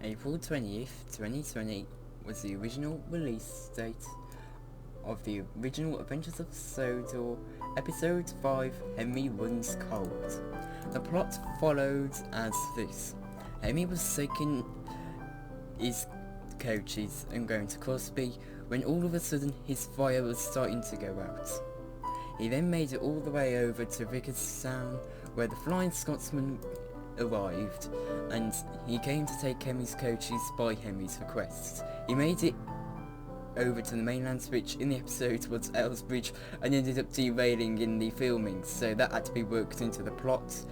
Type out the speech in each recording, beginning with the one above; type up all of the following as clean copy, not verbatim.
April 20th, 2020 was the original release date of the original Adventures of Sodor, Episode 5, Henry Runs Cold. The plot followed as this. Henry was taking his coaches and going to Crosby when all of a sudden his fire was starting to go out. He then made it all the way over to Vickerstown where the Flying Scotsman arrived, and he came to take Henry's coaches by Henry's request. He made it over to the mainland, which in the episode was Elsbridge, and ended up derailing in the filming, so that had to be worked into the plot.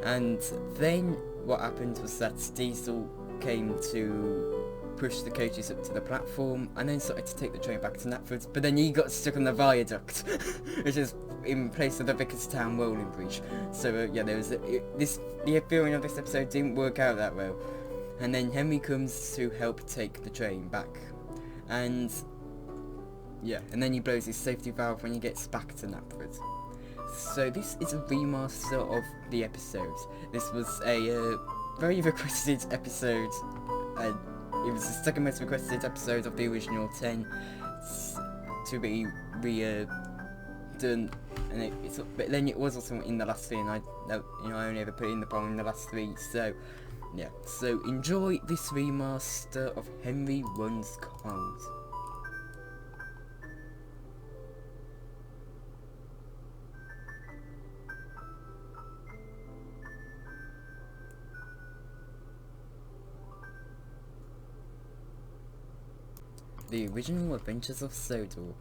And then what happened was that Diesel came to push the coaches up to the platform and then started to take the train back to Knapford, but then he got stuck on the viaduct which is in place of the Vickerstown rolling bridge. So yeah, there was the filming of this episode didn't work out that well, and then Henry comes to help take the train back, and yeah, and then he blows his safety valve when he gets back to Knapford. So this is a remaster of the episode. This was a very requested episode. It was the second most requested episode of the original 10 to be done, and but then it was also in the last 3, and I only ever put in the poll in the last 3. So yeah, so enjoy this remaster of Henry Runs Cold. The original Adventures of Sodor,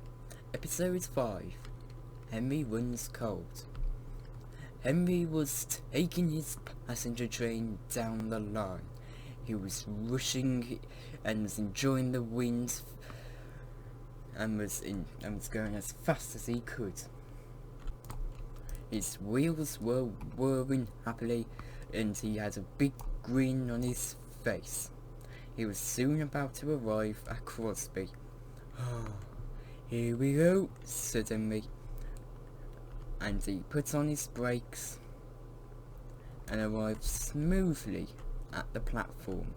Episode 5, Henry Runs Cold. Henry was taking his passenger train down the line. He was rushing and was enjoying the wind and was going as fast as he could. His wheels were whirring happily and he had a big grin on his face. He was soon about to arrive at Crosby. "Oh, here we go," said Henry, and he put on his brakes and arrived smoothly at the platform.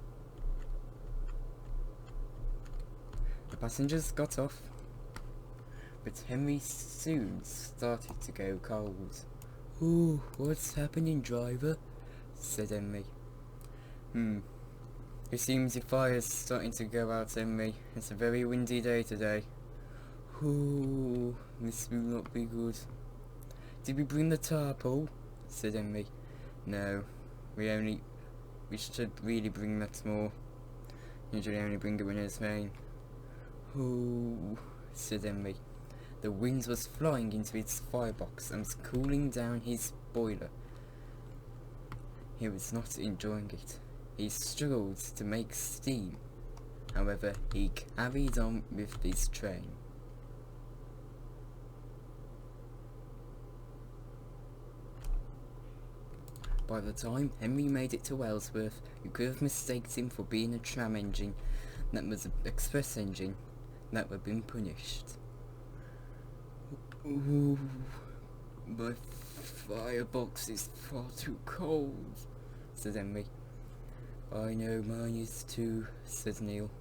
The passengers got off, but Henry soon started to go cold. "Oh, what's happening, driver?" said Henry. It seems your fire's starting to go out, Henry. It's a very windy day today. "Ooh, this will not be good." "Did we bring the tarpaul?" said Henry. "No, we should really bring that more. Usually only bring it when it's rain." "Ooh," said Henry. The wind was flying into his firebox and was cooling down his boiler. He was not enjoying it. He struggled to make steam. However, he carried on with his train. By the time Henry made it to Ellsworth, you could have mistaken him for being a tram engine that was an express engine that would have been punished. "Ooh, my firebox is far too cold," said Henry. "I know mine is too," said Neil.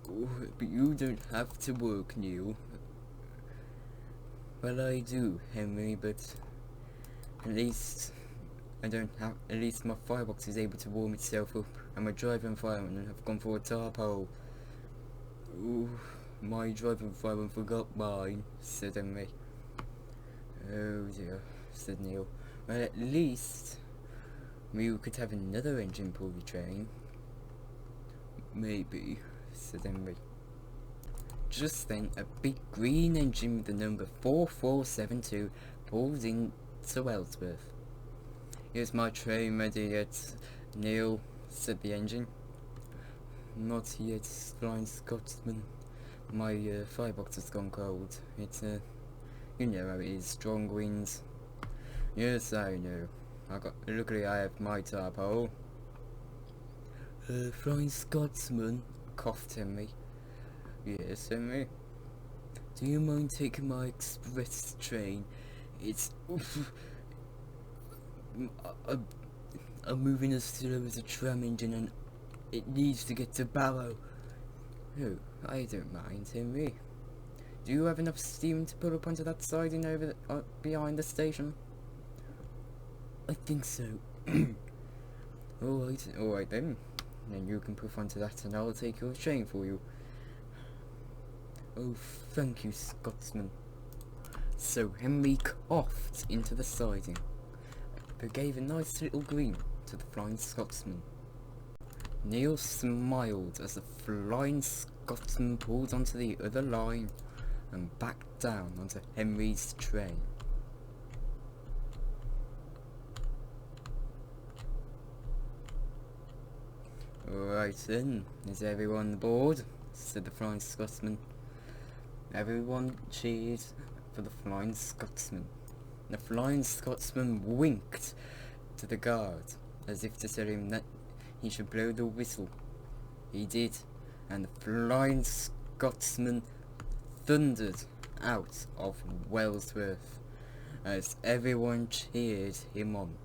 "Oh, but you don't have to work, Neil." "Well, I do, Henry, but at least my firebox is able to warm itself up, and my driving firemen have gone for a tarpaul." "Oh, my driving fireman forgot mine," said Henry. "Oh dear," said Neil. "Well, at least we could have another engine pull the train." "Maybe," said Henry. Just then, a big green engine with the number 4472 pulled into Ellsworth. "Is my train ready yet, Neil?" said the engine. "Not yet, Flying Scotsman. My firebox has gone cold. It's you know how it is, strong winds." "Yes, I know. Luckily I have my tarpaul." "Flying Scotsman," coughed Henry. "Yes, Henry?" "Do you mind taking my express train? It's I'm moving as slow as a tram engine, and It needs to get to Barrow. Oh, I don't mind, Henry. Do you have enough steam to pull up onto that siding over behind the station? I think so. Alright then. Then you can puff onto that and I'll take your train for you. Oh, thank you, Scotsman. So Henry coughed into the siding, but gave a nice little grin to the Flying Scotsman. Neil smiled as the Flying Scotsman pulled onto the other line and backed down onto Henry's train. Right then, is everyone aboard? Said the Flying Scotsman. Everyone cheered for the Flying Scotsman. The Flying Scotsman winked to the guard, as if to tell him that he should blow the whistle. He did, and the Flying Scotsman thundered out of Wellsworth, as everyone cheered him on.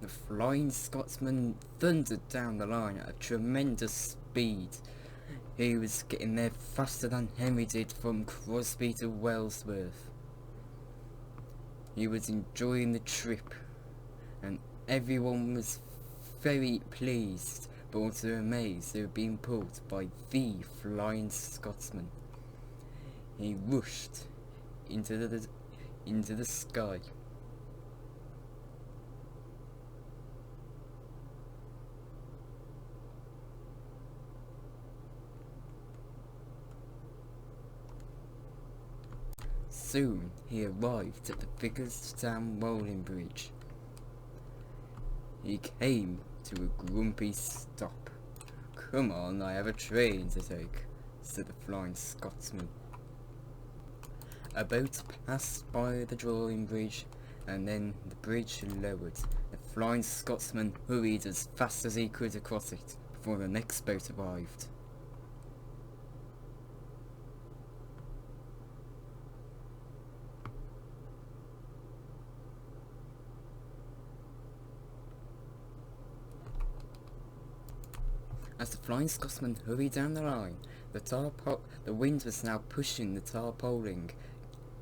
The Flying Scotsman thundered down the line at a tremendous speed. He was getting there faster than Henry did from Crosby to Wellsworth. He was enjoying the trip, and everyone was very pleased, but also amazed they were being pulled by the Flying Scotsman. He rushed into the sky. Soon he arrived at the Vicarstown rolling bridge. He came to a grumpy stop. "Come on, I have a train to take," said the Flying Scotsman. A boat passed by the drawing bridge, and then the bridge lowered. The Flying Scotsman hurried as fast as he could across it before the next boat arrived. As the Flying Scotsman hurried down the line, the wind was now pushing the tarpaulin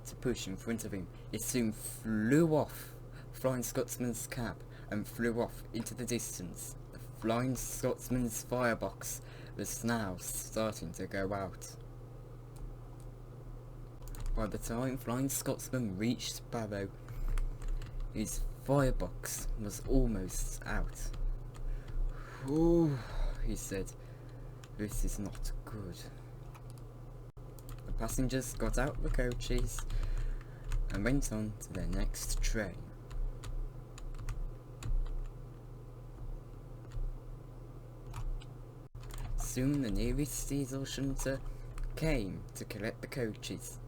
to push in front of him. It soon flew off Flying Scotsman's cab and flew off into the distance. The Flying Scotsman's firebox was now starting to go out. By the time Flying Scotsman reached Barrow, his firebox was almost out. "Ooh," he said, "this is not good." The passengers got out the coaches and went on to their next train. Soon the nearest diesel shunter came to collect the coaches.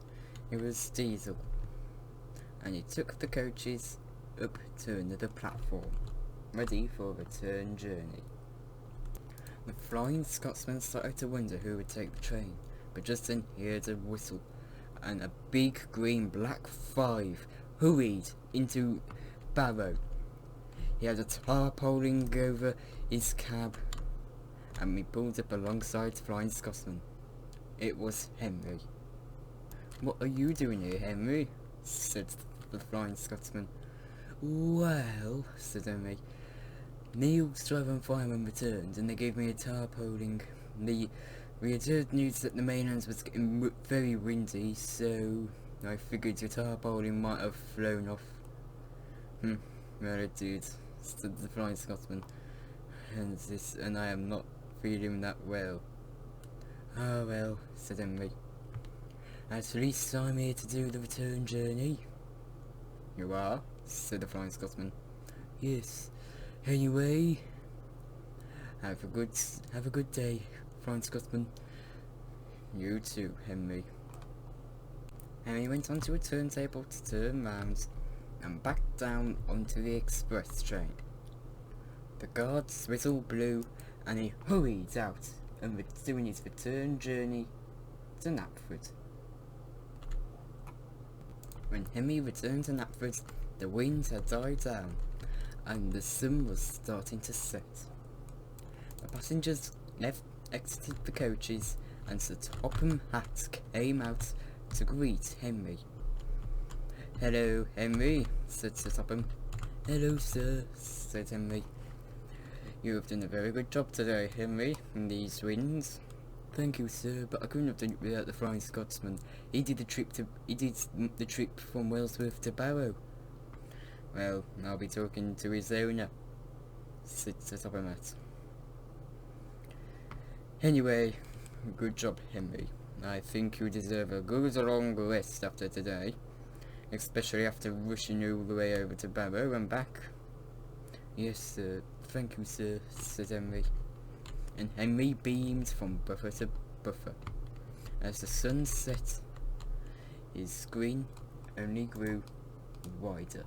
It was Diesel, and he took the coaches up to another platform, ready for a return journey. The Flying Scotsman started to wonder who would take the train, but just then he heard a whistle, and a big green Black 5 hurried into Barrow. He had a tarpaulin over his cab, and we pulled up alongside the Flying Scotsman. It was Henry. "What are you doing here, Henry?" said the Flying Scotsman. "Well," said Henry, "Neil's driving fireman returned, and they gave me a tarpaulin. We had heard news that the mainland was getting very windy, so I figured your tarpaulin might have flown off." "Well, it did," said the Flying Scotsman, and I am not feeling that well." "Oh well," said Henry, "at least I'm here to do the return journey." "You are?" said the Flying Scotsman. "Yes. Anyway, have a good day, Flying Scotsman." "You too, Henry." Henry went onto a turntable to turn round and back down onto the express train. The guard's whistle blew, and he hurried out and was doing his return journey to Knapford. When Henry returned to Knapford, the wind had died down, and the sun was starting to set. The passengers exited the coaches, and Sir Topham Hatt came out to greet Henry. "Hello, Henry," said Sir Topham. "Hello, sir," said Henry. "You have done a very good job today, Henry, in these winds." "Thank you, sir, but I couldn't have done it without the Flying Scotsman. He did the trip from Wellsworth to Barrow." "Well, I'll be talking to his owner," said Sir Topham Hatt. "Anyway, good job, Henry. I think you deserve a good long rest after today, especially after rushing all the way over to Barrow and back." "Yes, sir. Thank you, sir," said Henry. And Henry beamed from buffer to buffer. As the sun set, his screen only grew wider.